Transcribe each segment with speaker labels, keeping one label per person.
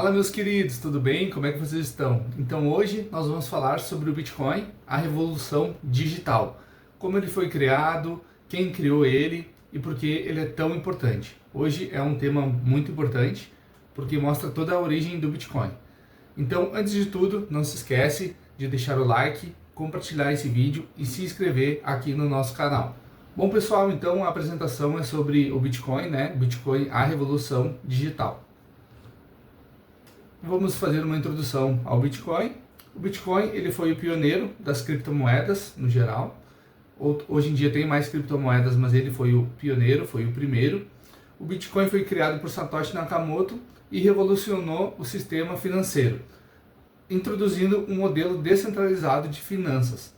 Speaker 1: Fala, meus queridos, tudo bem? Como é que vocês estão? Então hoje nós vamos falar sobre o Bitcoin, a revolução digital. Como ele foi criado, quem criou ele e por que ele é tão importante. Hoje é um tema muito importante porque mostra toda a origem do Bitcoin. Então, antes de tudo, não se esquece de deixar o like, compartilhar esse vídeo e se inscrever aqui no nosso canal. Bom, pessoal, então a apresentação é sobre o Bitcoin, né? Bitcoin, a revolução digital. Vamos fazer uma introdução ao Bitcoin. O Bitcoin ele foi o pioneiro das criptomoedas no geral. Hoje em dia tem mais criptomoedas, mas ele foi o pioneiro, foi o primeiro. O Bitcoin foi criado por Satoshi Nakamoto e revolucionou o sistema financeiro, introduzindo um modelo descentralizado de finanças.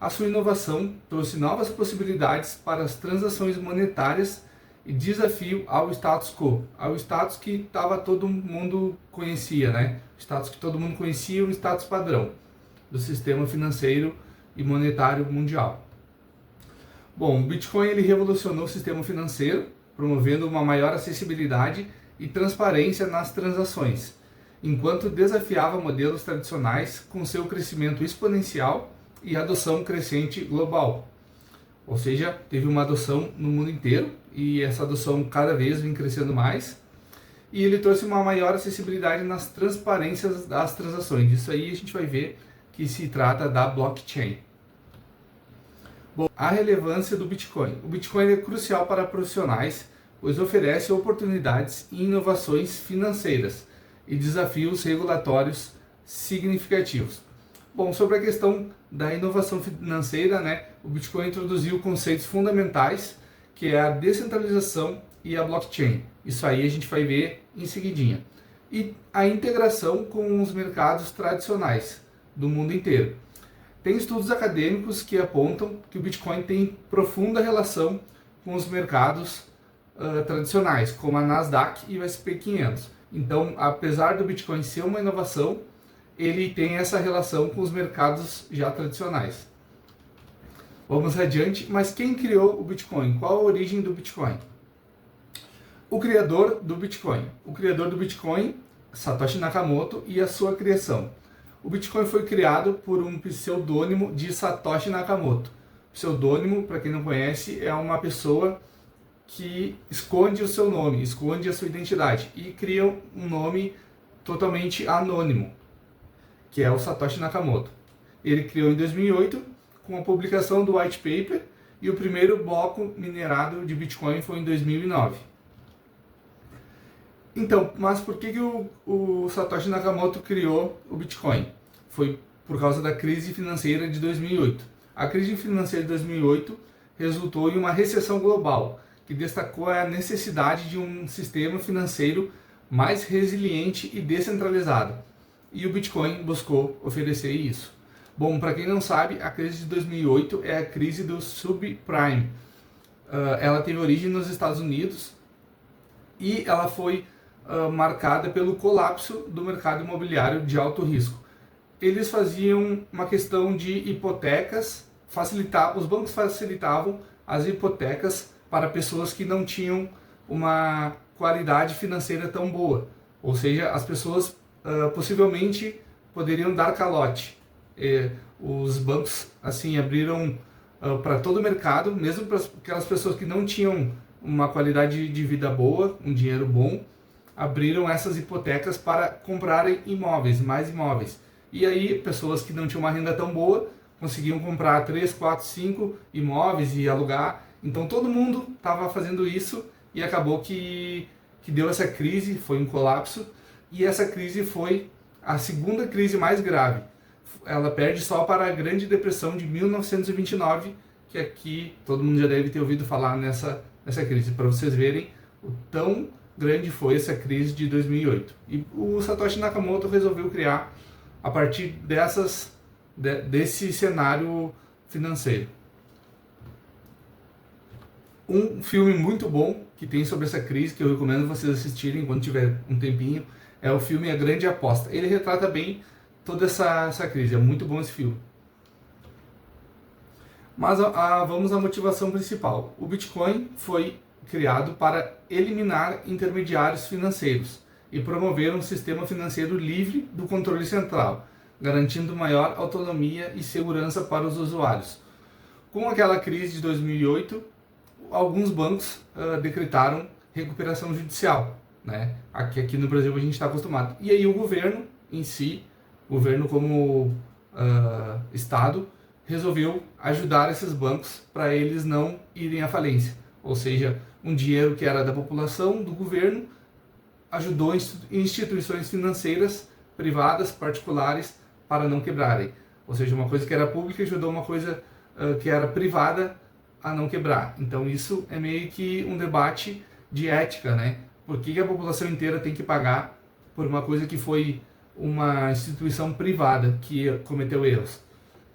Speaker 1: A sua inovação trouxe novas possibilidades para as transações monetárias e desafio ao status quo, ao status que todo mundo conhecia, né? O status que todo mundo conhecia, o status padrão do sistema financeiro e monetário mundial. Bom, o Bitcoin ele revolucionou o sistema financeiro, promovendo uma maior acessibilidade e transparência nas transações, enquanto desafiava modelos tradicionais com seu crescimento exponencial e adoção crescente global. Ou seja, teve uma adoção no mundo inteiro e essa adoção cada vez vem crescendo mais. E ele trouxe uma maior acessibilidade nas transparências das transações. Isso aí a gente vai ver que se trata da blockchain. Bom, a relevância do Bitcoin. O Bitcoin é crucial para profissionais, pois oferece oportunidades e inovações financeiras e desafios regulatórios significativos. Bom, sobre a questão da inovação financeira, né, o Bitcoin introduziu conceitos fundamentais, que é a descentralização e a blockchain. Isso aí a gente vai ver em seguidinha. E a integração com os mercados tradicionais do mundo inteiro. Tem estudos acadêmicos que apontam que o Bitcoin tem profunda relação com os mercados tradicionais, como a Nasdaq e o S&P 500. Então, apesar do Bitcoin ser uma inovação, ele tem essa relação com os mercados já tradicionais. Vamos adiante, mas quem criou o Bitcoin? Qual a origem do Bitcoin? O criador do Bitcoin. O criador do Bitcoin, Satoshi Nakamoto, e a sua criação. O Bitcoin foi criado por um pseudônimo de Satoshi Nakamoto. Pseudônimo, para quem não conhece, é uma pessoa que esconde o seu nome, esconde a sua identidade e cria um nome totalmente anônimo, que é o Satoshi Nakamoto. Ele criou em 2008 com a publicação do white paper e o primeiro bloco minerado de Bitcoin foi em 2009. Então, mas por que o Satoshi Nakamoto criou o Bitcoin? Foi por causa da crise financeira de 2008. A crise financeira de 2008 resultou em uma recessão global, que destacou a necessidade de um sistema financeiro mais resiliente e descentralizado. E o Bitcoin buscou oferecer isso. Bom, para quem não sabe, a crise de 2008 é a crise do subprime. Ela teve origem nos Estados Unidos e ela foi marcada pelo colapso do mercado imobiliário de alto risco. Eles faziam uma questão de hipotecas, os bancos facilitavam as hipotecas para pessoas que não tinham uma qualidade financeira tão boa. Ou seja, as pessoas possivelmente poderiam dar calote. Os bancos assim abriram para todo o mercado, mesmo para aquelas pessoas que não tinham uma qualidade de vida boa, um dinheiro bom, abriram essas hipotecas para comprarem imóveis, mais imóveis. E aí pessoas que não tinham uma renda tão boa conseguiam comprar 3, 4, 5 imóveis e alugar. Então todo mundo estava fazendo isso e acabou que deu essa crise, foi um colapso. E essa crise foi a segunda crise mais grave. Ela perde só para a Grande Depressão de 1929, que aqui todo mundo já deve ter ouvido falar nessa crise, para vocês verem o tão grande foi essa crise de 2008. E o Satoshi Nakamoto resolveu criar a partir desse cenário financeiro. Um filme muito bom que tem sobre essa crise, que eu recomendo vocês assistirem quando tiver um tempinho, é o filme A Grande Aposta. Ele retrata bem toda essa crise, é muito bom esse filme. Mas vamos à motivação principal. O Bitcoin foi criado para eliminar intermediários financeiros e promover um sistema financeiro livre do controle central, garantindo maior autonomia e segurança para os usuários. Com aquela crise de 2008, alguns bancos decretaram recuperação judicial, né? Aqui no Brasil a gente está acostumado. E aí o governo em si, o governo como Estado, resolveu ajudar esses bancos para eles não irem à falência. Ou seja, um dinheiro que era da população, do governo, ajudou instituições financeiras, privadas, particulares, para não quebrarem. Ou seja, uma coisa que era pública ajudou uma coisa que era privada a não quebrar. Então isso é meio que um debate de ética, né? Por que a população inteira tem que pagar por uma coisa que foi uma instituição privada que cometeu erros?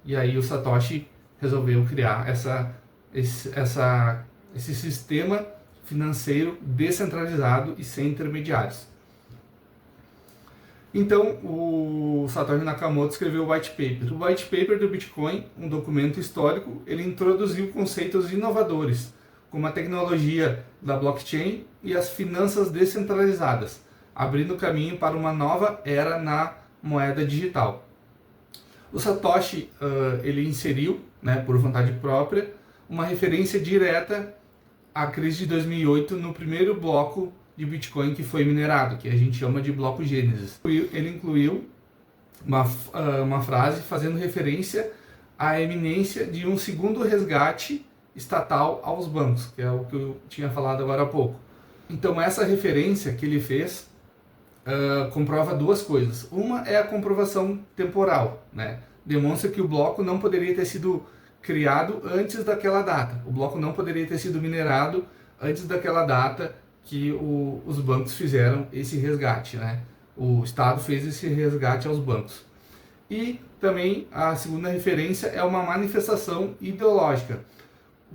Speaker 1: E aí o Satoshi resolveu criar esse sistema financeiro descentralizado e sem intermediários. Então, o Satoshi Nakamoto escreveu o White Paper. O White Paper do Bitcoin, um documento histórico, ele introduziu conceitos inovadores, como a tecnologia da blockchain e as finanças descentralizadas, abrindo caminho para uma nova era na moeda digital. O Satoshi ele inseriu, né, por vontade própria, uma referência direta à crise de 2008 no primeiro bloco de Bitcoin que foi minerado, que a gente chama de bloco Gênesis. Ele incluiu uma frase fazendo referência à iminência de um segundo resgate estatal aos bancos, que é o que eu tinha falado agora há pouco. Então essa referência que ele fez comprova duas coisas. Uma é a comprovação temporal, né? Demonstra que o bloco não poderia ter sido criado antes daquela data. O bloco não poderia ter sido minerado antes daquela data que os bancos fizeram esse resgate, né? O Estado fez esse resgate aos bancos. E também a segunda referência é uma manifestação ideológica.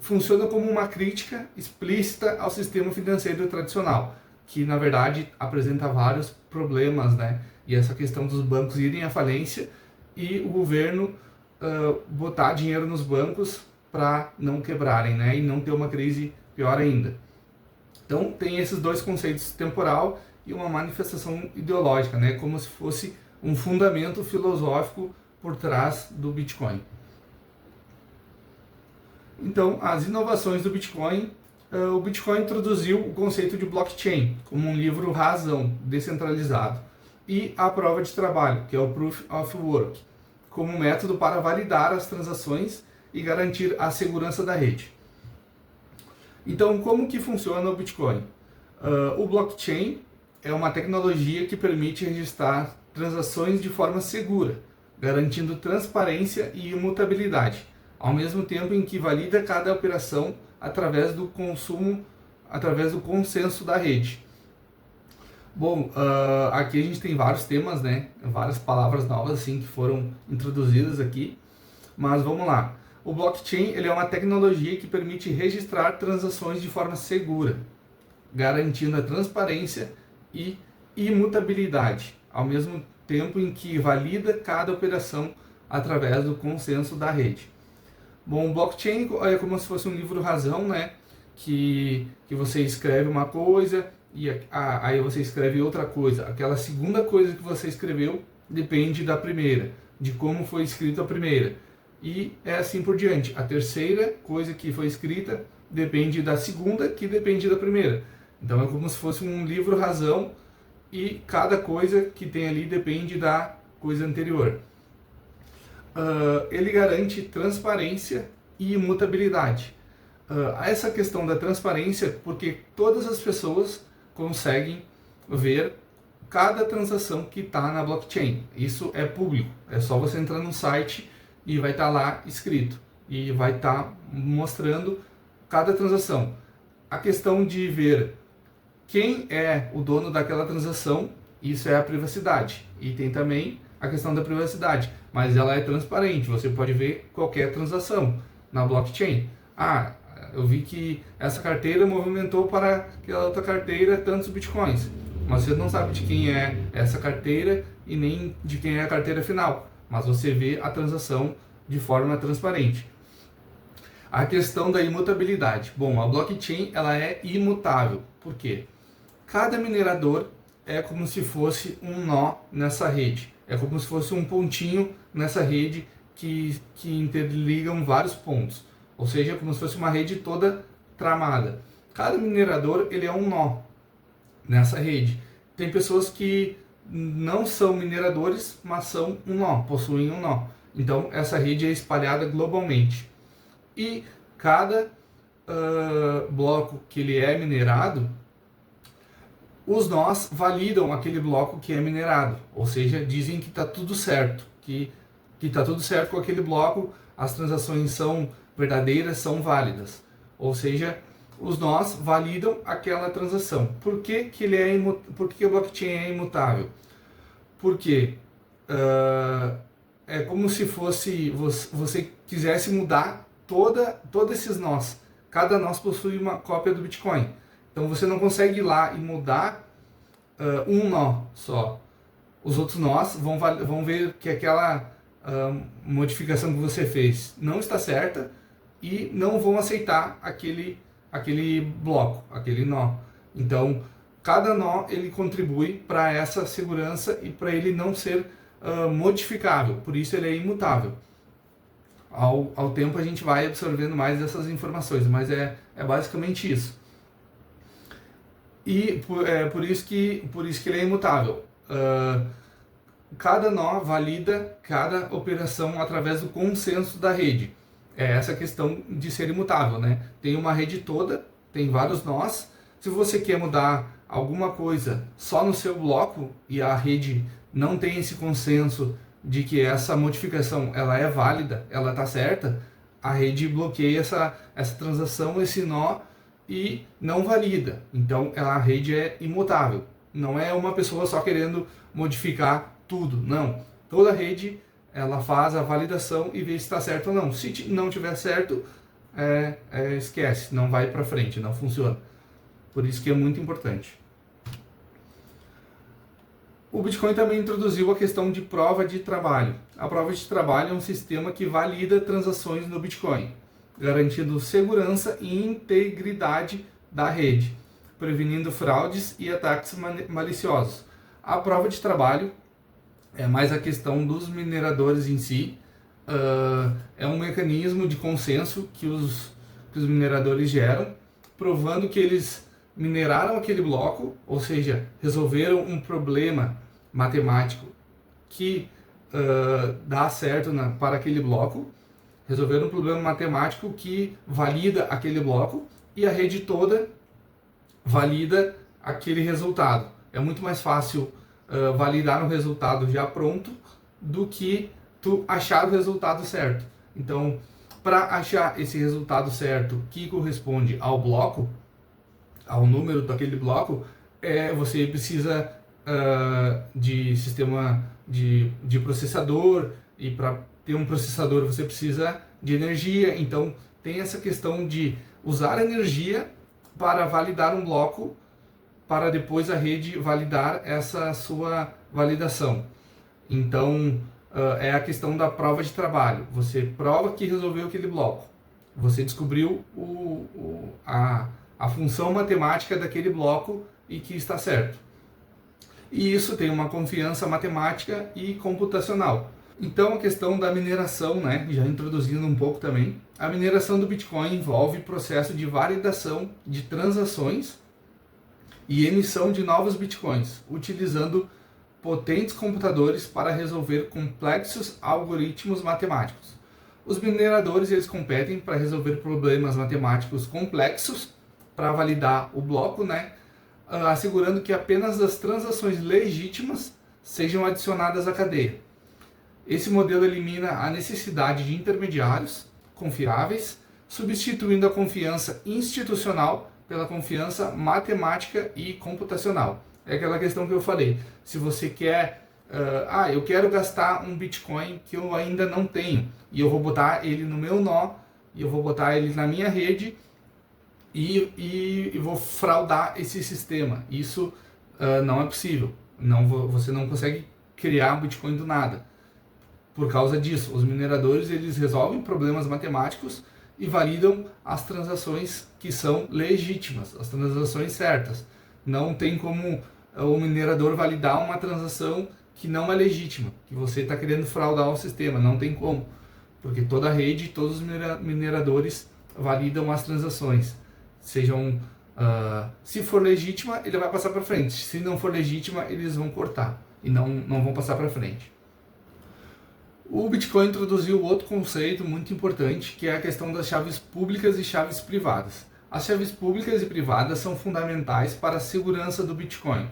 Speaker 1: Funciona como uma crítica explícita ao sistema financeiro tradicional, que na verdade apresenta vários problemas, né? E essa questão dos bancos irem à falência e o governo botar dinheiro nos bancos para não quebrarem, né? E não ter uma crise pior ainda. Então tem esses dois conceitos, temporal e uma manifestação ideológica, né? Como se fosse um fundamento filosófico por trás do Bitcoin. Então, as inovações do Bitcoin, o Bitcoin introduziu o conceito de blockchain como um livro razão descentralizado e a prova de trabalho, que é o Proof of Work, como um método para validar as transações e garantir a segurança da rede. Então, como que funciona o Bitcoin? O blockchain é uma tecnologia que permite registrar transações de forma segura, garantindo transparência e imutabilidade, ao mesmo tempo em que valida cada operação através do consenso da rede. Bom, aqui a gente tem vários temas, né? Várias palavras novas assim que foram introduzidas aqui, mas vamos lá. O blockchain ele é uma tecnologia que permite registrar transações de forma segura, garantindo a transparência e imutabilidade, ao mesmo tempo em que valida cada operação através do consenso da rede. Bom, o blockchain é como se fosse um livro-razão, né? Que você escreve uma coisa e aí você escreve outra coisa. Aquela segunda coisa que você escreveu depende da primeira, de como foi escrita a primeira. E é assim por diante. A terceira coisa que foi escrita depende da segunda, que depende da primeira. Então é como se fosse um livro-razão e cada coisa que tem ali depende da coisa anterior. Ele garante transparência e imutabilidade. Essa questão da transparência, porque todas as pessoas conseguem ver cada transação que está na blockchain. Isso é público. É só você entrar no site e vai estar lá escrito. E vai estar mostrando cada transação. A questão de ver quem é o dono daquela transação, isso é a privacidade. E tem também a questão da privacidade, mas ela é transparente, você pode ver qualquer transação na blockchain. Eu vi que essa carteira movimentou para aquela outra carteira tantos bitcoins, mas você não sabe de quem é essa carteira e nem de quem é a carteira final, mas você vê a transação de forma transparente. A questão da imutabilidade. Bom, a blockchain ela é imutável. Por quê? Cada minerador é como se fosse um nó nessa rede. É como se fosse um pontinho nessa rede que interligam vários pontos. Ou seja, como se fosse uma rede toda tramada. Cada minerador ele é um nó nessa rede. Tem pessoas que não são mineradores, mas são um nó, possuem um nó. Então essa rede é espalhada globalmente. E cada bloco que ele é minerado, os nós validam aquele bloco que é minerado. Ou seja, dizem que está tudo certo, que está tudo certo com aquele bloco, as transações são verdadeiras, são válidas. Ou seja, os nós validam aquela transação. Por que por que o blockchain é imutável? Porque é como se fosse você quisesse mudar todos esses nós. Cada nós possui uma cópia do Bitcoin. Então você não consegue ir lá e mudar um nó só. Os outros nós vão ver que aquela modificação que você fez não está certa e não vão aceitar aquele bloco, aquele nó. Então, cada nó ele contribui para essa segurança e para ele não ser modificável. Por isso ele é imutável. Ao tempo a gente vai absorvendo mais dessas informações, mas é basicamente isso. E por isso que ele é imutável. Cada nó valida cada operação através do consenso da rede. É essa questão de ser imutável, né? Tem uma rede toda, tem vários nós. Se você quer mudar alguma coisa só no seu bloco e a rede não tem esse consenso de que essa modificação ela é válida, ela está certa, a rede bloqueia essa transação, esse nó e não valida. Então a rede é imutável. Não é uma pessoa só querendo modificar tudo, não. Toda rede ela faz a validação e vê se está certo ou não. Se não tiver certo, esquece, não vai para frente, não funciona. Por isso que é muito importante. O Bitcoin também introduziu a questão de prova de trabalho. A prova de trabalho é um sistema que valida transações no Bitcoin, garantindo segurança e integridade da rede, prevenindo fraudes e ataques maliciosos. A prova de trabalho é mais a questão dos mineradores em si. É um mecanismo de consenso que os mineradores geram, provando que eles mineraram aquele bloco, ou seja, resolveram um problema matemático que dá certo para aquele bloco, resolveram um problema matemático que valida aquele bloco e a rede toda valida aquele resultado. É muito mais fácil validar um resultado já pronto do que tu achar o resultado certo. Então, para achar esse resultado certo que corresponde ao bloco, ao número daquele bloco, você precisa de sistema de processador, e para ter um processador você precisa de energia. Então tem essa questão de usar energia para validar um bloco, para depois a rede validar essa sua validação. Então é a questão da prova de trabalho. Você prova que resolveu aquele bloco, você descobriu a função matemática daquele bloco e que está certo. E isso tem uma confiança matemática e computacional. Então a questão da mineração, né, já introduzindo um pouco também, a mineração do Bitcoin envolve processo de validação de transações e emissão de novos Bitcoins, utilizando potentes computadores para resolver complexos algoritmos matemáticos. Os mineradores eles competem para resolver problemas matemáticos complexos para validar o bloco, né, assegurando que apenas as transações legítimas sejam adicionadas à cadeia. Esse modelo elimina a necessidade de intermediários confiáveis, substituindo a confiança institucional pela confiança matemática e computacional. É aquela questão que eu falei. Se você quer, eu quero gastar um Bitcoin que eu ainda não tenho, e eu vou botar ele no meu nó, e eu vou botar ele na minha rede, e vou fraudar esse sistema. Isso não é possível. Você não consegue criar um Bitcoin do nada. Por causa disso, os mineradores eles resolvem problemas matemáticos e validam as transações que são legítimas, as transações certas. Não tem como o minerador validar uma transação que não é legítima, que você está querendo fraudar o sistema, não tem como, porque toda a rede, todos os mineradores validam as transações, sejam, se for legítima, ele vai passar para frente, se não for legítima, eles vão cortar e não vão passar para frente. O Bitcoin introduziu outro conceito muito importante, que é a questão das chaves públicas e chaves privadas. As chaves públicas e privadas são fundamentais para a segurança do Bitcoin.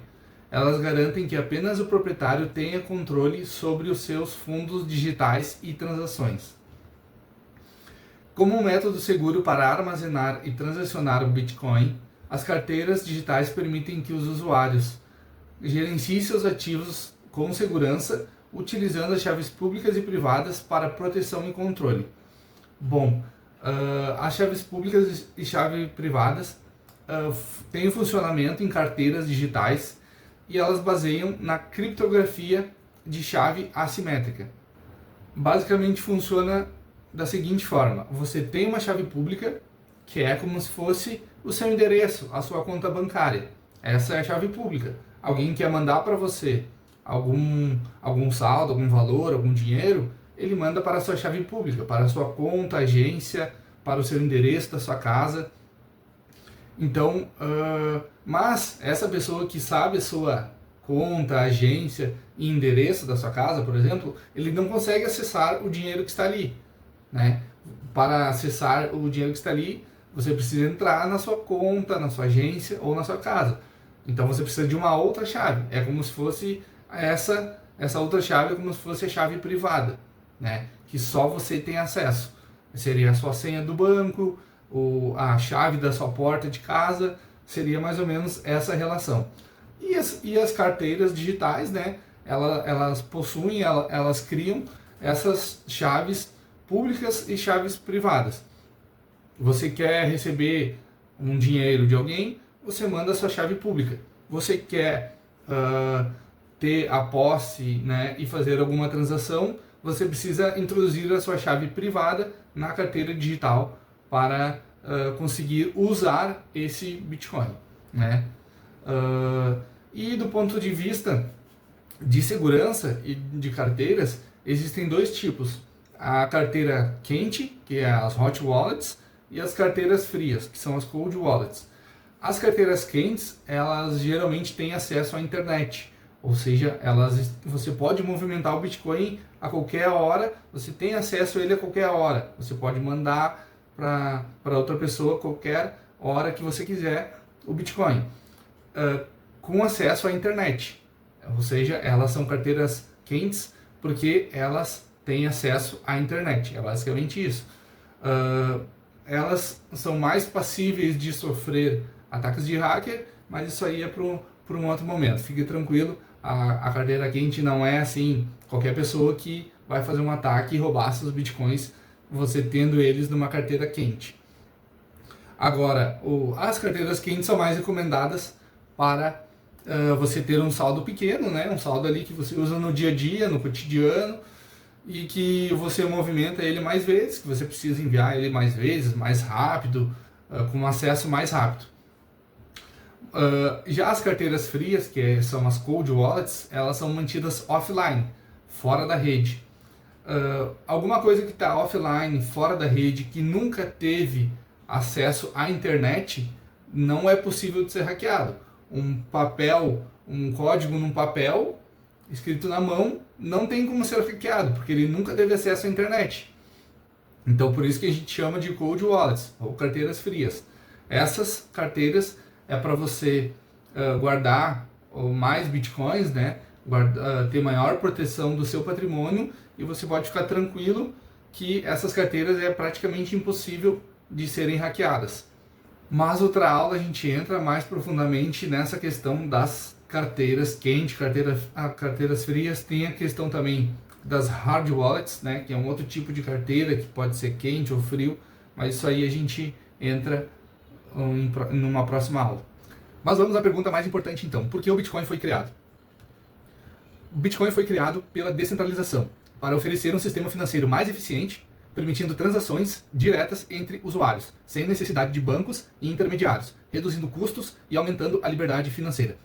Speaker 1: Elas garantem que apenas o proprietário tenha controle sobre os seus fundos digitais e transações. Como um método seguro para armazenar e transacionar o Bitcoin, as carteiras digitais permitem que os usuários gerenciem seus ativos com segurança, utilizando as chaves públicas e privadas para proteção e controle. Bom, as chaves públicas e chaves privadas têm funcionamento em carteiras digitais e elas baseiam na criptografia de chave assimétrica. Basicamente funciona da seguinte forma: você tem uma chave pública que é como se fosse o seu endereço, a sua conta bancária. Essa é a chave pública. Alguém quer mandar para você algum saldo, algum valor, algum dinheiro, ele manda para a sua chave pública, para a sua conta, agência, para o seu endereço da sua casa. Então, mas essa pessoa que sabe a sua conta, agência e endereço da sua casa, por exemplo, ele não consegue acessar o dinheiro que está ali, né? Para acessar o dinheiro que está ali, você precisa entrar na sua conta, na sua agência ou na sua casa. Então você precisa de uma outra chave. É como se fosse essa outra chave, é como se fosse a chave privada, né? Que só você tem acesso. Seria a sua senha do banco, a chave da sua porta de casa, seria mais ou menos essa relação. E as carteiras digitais, né? Elas possuem, elas criam essas chaves públicas e chaves privadas. Você quer receber um dinheiro de alguém, você manda a sua chave pública. Você quer ter a posse, né, e fazer alguma transação, você precisa introduzir a sua chave privada na carteira digital para conseguir usar esse Bitcoin, né? E do ponto de vista de segurança e de carteiras, existem dois tipos: a carteira quente, que é as hot wallets, e as carteiras frias, que são as cold wallets. As carteiras quentes, elas geralmente têm acesso à internet, ou seja, você pode movimentar o Bitcoin a qualquer hora, você tem acesso a ele a qualquer hora, você pode mandar para outra pessoa a qualquer hora que você quiser o Bitcoin, com acesso à internet, ou seja, elas são carteiras quentes porque elas têm acesso à internet, é basicamente isso. Elas são mais passíveis de sofrer ataques de hacker, mas isso aí é para um outro momento. Fique tranquilo, a carteira quente não é assim qualquer pessoa que vai fazer um ataque e roubar seus bitcoins, você tendo eles numa carteira quente. Agora, as carteiras quentes são mais recomendadas para você ter um saldo pequeno, né? Um saldo ali que você usa no dia a dia, no cotidiano, e que você movimenta ele mais vezes, que você precisa enviar ele mais vezes, mais rápido, com acesso mais rápido. Já as carteiras frias, que são as cold wallets, elas são mantidas offline, fora da rede. Alguma coisa que está offline, fora da rede, que nunca teve acesso à internet, não é possível de ser hackeado. Um código num papel, escrito na mão, não tem como ser hackeado, porque ele nunca teve acesso à internet. Então, por isso que a gente chama de cold wallets, ou carteiras frias. Essas carteiras é para você guardar mais bitcoins, né? Ter maior proteção do seu patrimônio, e você pode ficar tranquilo que essas carteiras é praticamente impossível de serem hackeadas. Mas outra aula a gente entra mais profundamente nessa questão das carteiras quentes, carteiras frias. Tem a questão também das hard wallets, né, que é um outro tipo de carteira que pode ser quente ou frio, mas isso aí a gente entra numa próxima aula. Mas vamos à pergunta mais importante então: por que o Bitcoin foi criado? O Bitcoin foi criado pela descentralização, para oferecer um sistema financeiro mais eficiente, permitindo transações diretas entre usuários, sem necessidade de bancos e intermediários, reduzindo custos e aumentando a liberdade financeira.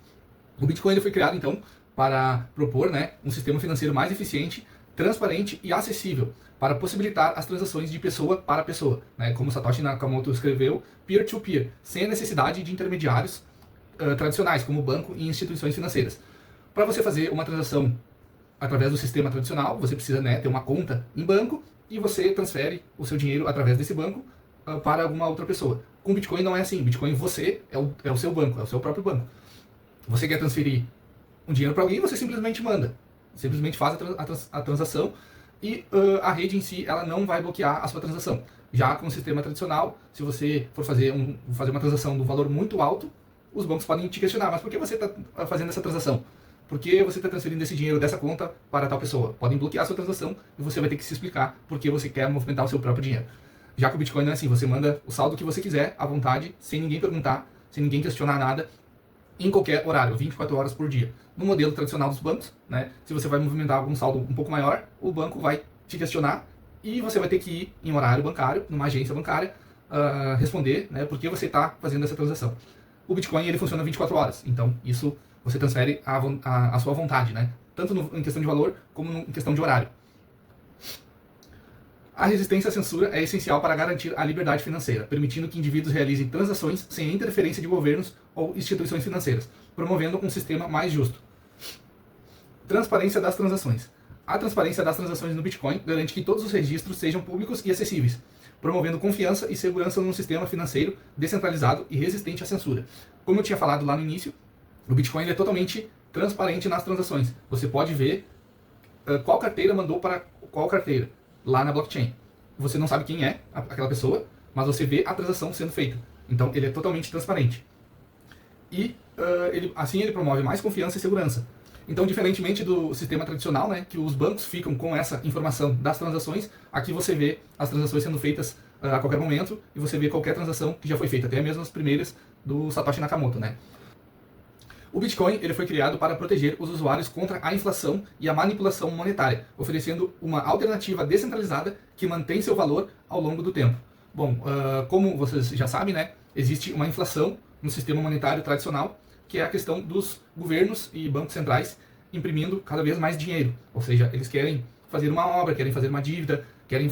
Speaker 1: O Bitcoin ele foi criado, então, para propor, né, um sistema financeiro mais eficiente, transparente e acessível, para possibilitar as transações de pessoa para pessoa, né, como Satoshi Nakamoto escreveu, peer-to-peer, sem a necessidade de intermediários tradicionais, como banco e instituições financeiras. Para você fazer uma transação através do sistema tradicional, você precisa, né, ter uma conta em banco e você transfere o seu dinheiro através desse banco para alguma outra pessoa. Com Bitcoin não é assim. Bitcoin você é o seu banco, é o seu próprio banco. Você quer transferir um dinheiro para alguém, você simplesmente manda. Simplesmente faz a transação e a rede em si ela não vai bloquear a sua transação. Já com o sistema tradicional, se você for fazer uma transação de um valor muito alto, os bancos podem te questionar, mas por que você está fazendo essa transação? Por que você está transferindo esse dinheiro dessa conta para tal pessoa? Podem bloquear a sua transação e você vai ter que se explicar por que você quer movimentar o seu próprio dinheiro. Já que o Bitcoin não é assim, você manda o saldo que você quiser, à vontade, sem ninguém perguntar, sem ninguém questionar nada, em qualquer horário, 24 horas por dia. No modelo tradicional dos bancos, né, se você vai movimentar algum saldo um pouco maior, o banco vai te questionar e você vai ter que ir em horário bancário, numa agência bancária, responder, né, por que você está fazendo essa transação. O Bitcoin ele funciona 24 horas, então isso você transfere a sua vontade, né, tanto em questão de valor como em questão de horário. A resistência à censura é essencial para garantir a liberdade financeira, permitindo que indivíduos realizem transações sem a interferência de governos ou instituições financeiras, promovendo um sistema mais justo. Transparência das transações. A transparência das transações no Bitcoin garante que todos os registros sejam públicos e acessíveis, promovendo confiança e segurança num sistema financeiro descentralizado e resistente à censura. Como eu tinha falado lá no início, o Bitcoin é totalmente transparente nas transações. Você pode ver qual carteira mandou para qual carteira lá na blockchain. Você não sabe quem é aquela pessoa, mas você vê a transação sendo feita. Então ele é totalmente transparente. E assim ele promove mais confiança e segurança. Então, diferentemente do sistema tradicional, né, que os bancos ficam com essa informação das transações, aqui você vê as transações sendo feitas a qualquer momento e você vê qualquer transação que já foi feita, até mesmo as primeiras do Satoshi Nakamoto, né? O Bitcoin ele foi criado para proteger os usuários contra a inflação e a manipulação monetária, oferecendo uma alternativa descentralizada que mantém seu valor ao longo do tempo. Bom, como vocês já sabem, né, existe uma inflação no sistema monetário tradicional, que é a questão dos governos e bancos centrais imprimindo cada vez mais dinheiro. Ou seja, eles querem fazer uma obra, querem fazer uma dívida, querem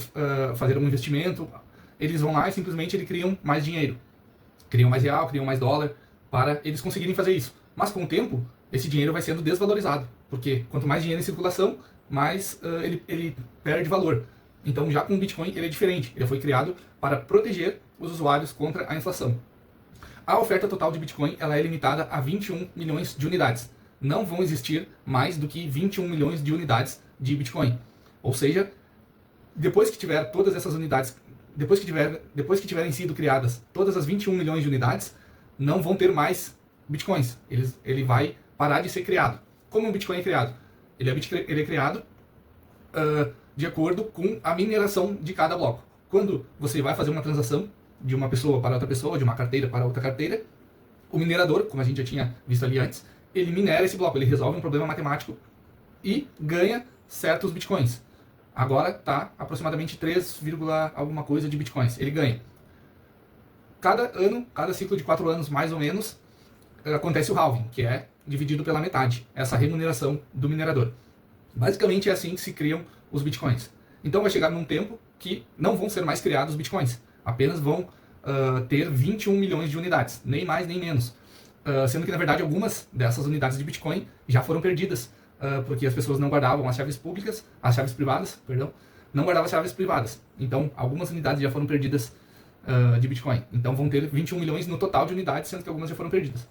Speaker 1: fazer um investimento, eles vão lá e simplesmente criam mais dinheiro. Criam mais real, criam mais dólar, para eles conseguirem fazer isso. Mas com o tempo, esse dinheiro vai sendo desvalorizado, porque quanto mais dinheiro em circulação, mais ele perde valor. Então já com o Bitcoin ele é diferente, ele foi criado para proteger os usuários contra a inflação. A oferta total de Bitcoin ela é limitada a 21 milhões de unidades. Não vão existir mais do que 21 milhões de unidades de Bitcoin. Ou seja, depois que tiver todas essas unidades, depois que tiverem sido criadas todas as 21 milhões de unidades, não vão ter mais Bitcoins. Ele vai parar de ser criado. Como um Bitcoin é criado? Ele é criado de acordo com a mineração de cada bloco. Quando você vai fazer uma transação de uma pessoa para outra pessoa, de uma carteira para outra carteira, o minerador, como a gente já tinha visto ali antes, ele minera esse bloco, ele resolve um problema matemático e ganha certos Bitcoins. Agora está aproximadamente 3, alguma coisa de Bitcoins. Ele ganha. Cada ano, cada ciclo de 4 anos mais ou menos, acontece o halving, que é dividido pela metade, essa remuneração do minerador. Basicamente é assim que se criam os Bitcoins. Então vai chegar num tempo que não vão ser mais criados Bitcoins, apenas vão ter 21 milhões de unidades, nem mais nem menos. Sendo que na verdade algumas dessas unidades de Bitcoin já foram perdidas, porque as pessoas não guardavam as chaves públicas, as chaves privadas, perdão, não guardavam as chaves privadas. Então algumas unidades já foram perdidas de Bitcoin. Então vão ter 21 milhões no total de unidades, sendo que algumas já foram perdidas.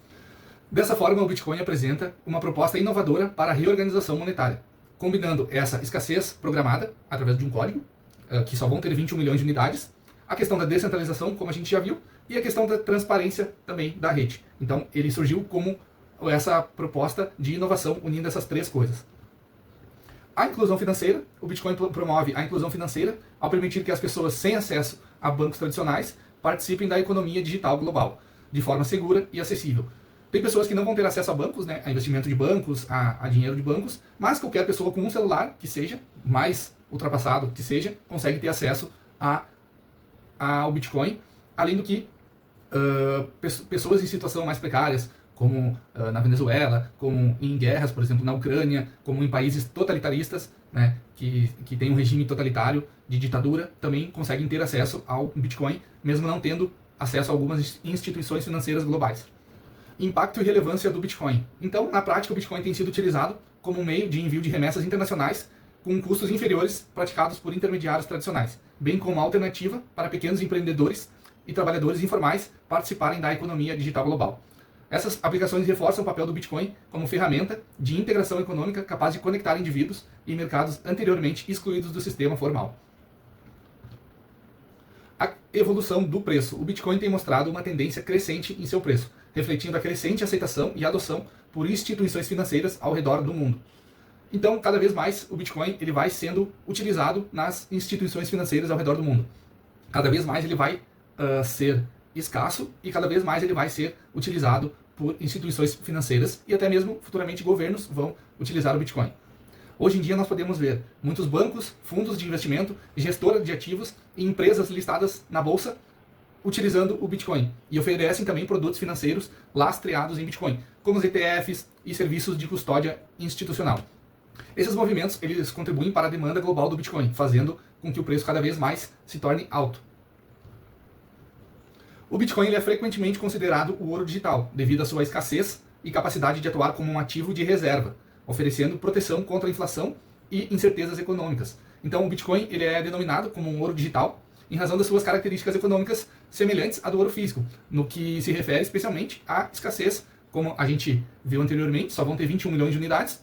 Speaker 1: Dessa forma, o Bitcoin apresenta uma proposta inovadora para a reorganização monetária, combinando essa escassez programada, através de um código, que só vão ter 21 milhões de unidades, a questão da descentralização, como a gente já viu, e a questão da transparência também da rede. Então, ele surgiu como essa proposta de inovação unindo essas três coisas. A inclusão financeira, o Bitcoin promove a inclusão financeira ao permitir que as pessoas sem acesso a bancos tradicionais participem da economia digital global, de forma segura e acessível. Tem pessoas que não vão ter acesso a bancos, né, a investimento de bancos, a dinheiro de bancos, mas qualquer pessoa com um celular, que seja, mais ultrapassado que seja, consegue ter acesso ao Bitcoin, além do que pessoas em situação mais precárias, como na Venezuela, como em guerras, por exemplo, na Ucrânia, como em países totalitaristas, né, que tem um regime totalitário de ditadura, também conseguem ter acesso ao Bitcoin, mesmo não tendo acesso a algumas instituições financeiras globais. Impacto e relevância do Bitcoin. Então, na prática, o Bitcoin tem sido utilizado como um meio de envio de remessas internacionais com custos inferiores praticados por intermediários tradicionais, bem como alternativa para pequenos empreendedores e trabalhadores informais participarem da economia digital global. Essas aplicações reforçam o papel do Bitcoin como ferramenta de integração econômica capaz de conectar indivíduos e mercados anteriormente excluídos do sistema formal. A evolução do preço. O Bitcoin tem mostrado uma tendência crescente em seu preço, refletindo a crescente aceitação e adoção por instituições financeiras ao redor do mundo. Então, cada vez mais, o Bitcoin ele vai sendo utilizado nas instituições financeiras ao redor do mundo. Cada vez mais ele vai ser escasso e cada vez mais ele vai ser utilizado por instituições financeiras e até mesmo futuramente governos vão utilizar o Bitcoin. Hoje em dia nós podemos ver muitos bancos, fundos de investimento, gestoras de ativos e empresas listadas na bolsa utilizando o Bitcoin e oferecem também produtos financeiros lastreados em Bitcoin, como os ETFs e serviços de custódia institucional. Esses movimentos eles contribuem para a demanda global do Bitcoin, fazendo com que o preço cada vez mais se torne alto. O Bitcoin ele é frequentemente considerado o ouro digital, devido à sua escassez e capacidade de atuar como um ativo de reserva, oferecendo proteção contra a inflação e incertezas econômicas. Então o Bitcoin ele é denominado como um ouro digital em razão das suas características econômicas semelhantes à do ouro físico, no que se refere especialmente à escassez, como a gente viu anteriormente, só vão ter 21 milhões de unidades.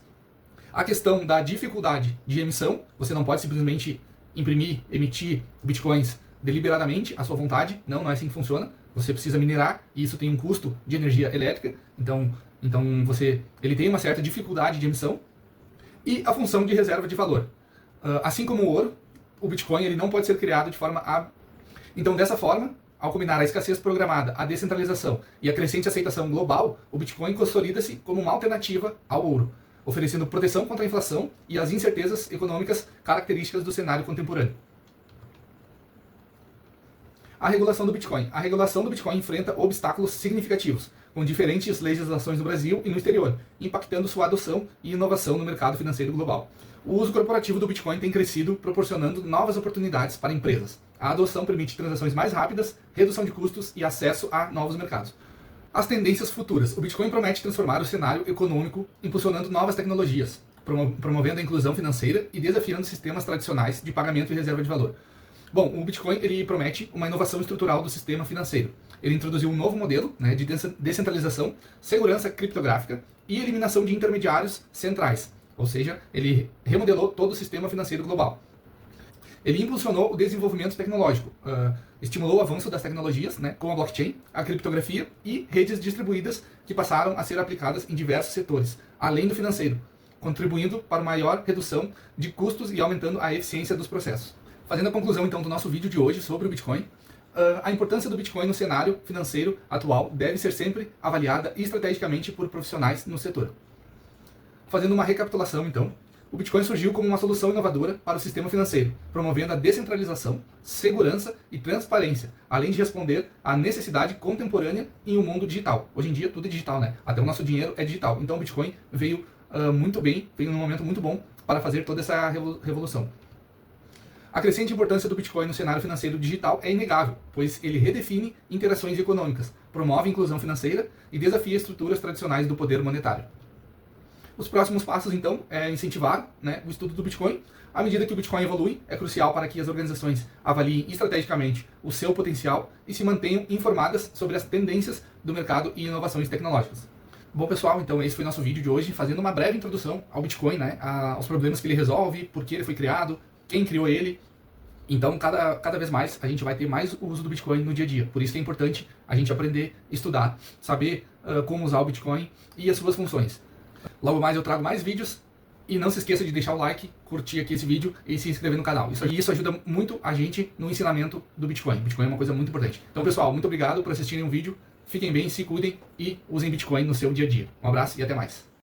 Speaker 1: A questão da dificuldade de emissão, você não pode simplesmente imprimir, emitir bitcoins deliberadamente, à sua vontade, não é assim que funciona. Você precisa minerar e isso tem um custo de energia elétrica, então ele tem uma certa dificuldade de emissão. E a função de reserva de valor. Assim como o ouro, o Bitcoin ele não pode ser criado de forma Então, dessa forma, ao combinar a escassez programada, a descentralização e a crescente aceitação global, o Bitcoin consolida-se como uma alternativa ao ouro, oferecendo proteção contra a inflação e as incertezas econômicas características do cenário contemporâneo. A regulação do Bitcoin. A regulação do Bitcoin enfrenta obstáculos significativos, com diferentes legislações no Brasil e no exterior, impactando sua adoção e inovação no mercado financeiro global. O uso corporativo do Bitcoin tem crescido, proporcionando novas oportunidades para empresas. A adoção permite transações mais rápidas, redução de custos e acesso a novos mercados. As tendências futuras. O Bitcoin promete transformar o cenário econômico, impulsionando novas tecnologias, promovendo a inclusão financeira e desafiando sistemas tradicionais de pagamento e reserva de valor. Bom, o Bitcoin ele promete uma inovação estrutural do sistema financeiro. Ele introduziu um novo modelo de descentralização, segurança criptográfica e eliminação de intermediários centrais. Ou seja, ele remodelou todo o sistema financeiro global. Ele impulsionou o desenvolvimento tecnológico, estimulou o avanço das tecnologias, como a blockchain, a criptografia e redes distribuídas que passaram a ser aplicadas em diversos setores, além do financeiro, contribuindo para maior redução de custos e aumentando a eficiência dos processos. Fazendo a conclusão então do nosso vídeo de hoje sobre o Bitcoin, a importância do Bitcoin no cenário financeiro atual deve ser sempre avaliada estrategicamente por profissionais no setor. Fazendo uma recapitulação então, o Bitcoin surgiu como uma solução inovadora para o sistema financeiro, promovendo a descentralização, segurança e transparência, além de responder à necessidade contemporânea em um mundo digital. Hoje em dia tudo é digital, Até o nosso dinheiro é digital. Então o Bitcoin veio muito bem, veio num momento muito bom para fazer toda essa revolução. A crescente importância do Bitcoin no cenário financeiro digital é inegável, pois ele redefine interações econômicas, promove a inclusão financeira e desafia estruturas tradicionais do poder monetário. Os próximos passos, então, é incentivar o estudo do Bitcoin. À medida que o Bitcoin evolui, é crucial para que as organizações avaliem estrategicamente o seu potencial e se mantenham informadas sobre as tendências do mercado e inovações tecnológicas. Bom, pessoal, então esse foi o nosso vídeo de hoje, fazendo uma breve introdução ao Bitcoin, aos problemas que ele resolve, por que ele foi criado, quem criou ele. Então, cada vez mais, a gente vai ter mais o uso do Bitcoin no dia a dia. Por isso que é importante a gente aprender, estudar, saber como usar o Bitcoin e as suas funções. Logo mais eu trago mais vídeos e não se esqueça de deixar o like, curtir aqui esse vídeo e se inscrever no canal. Isso ajuda muito a gente no ensinamento do Bitcoin. Bitcoin é uma coisa muito importante. Então, pessoal, muito obrigado por assistirem o vídeo. Fiquem bem, se cuidem e usem Bitcoin no seu dia a dia. Um abraço e até mais.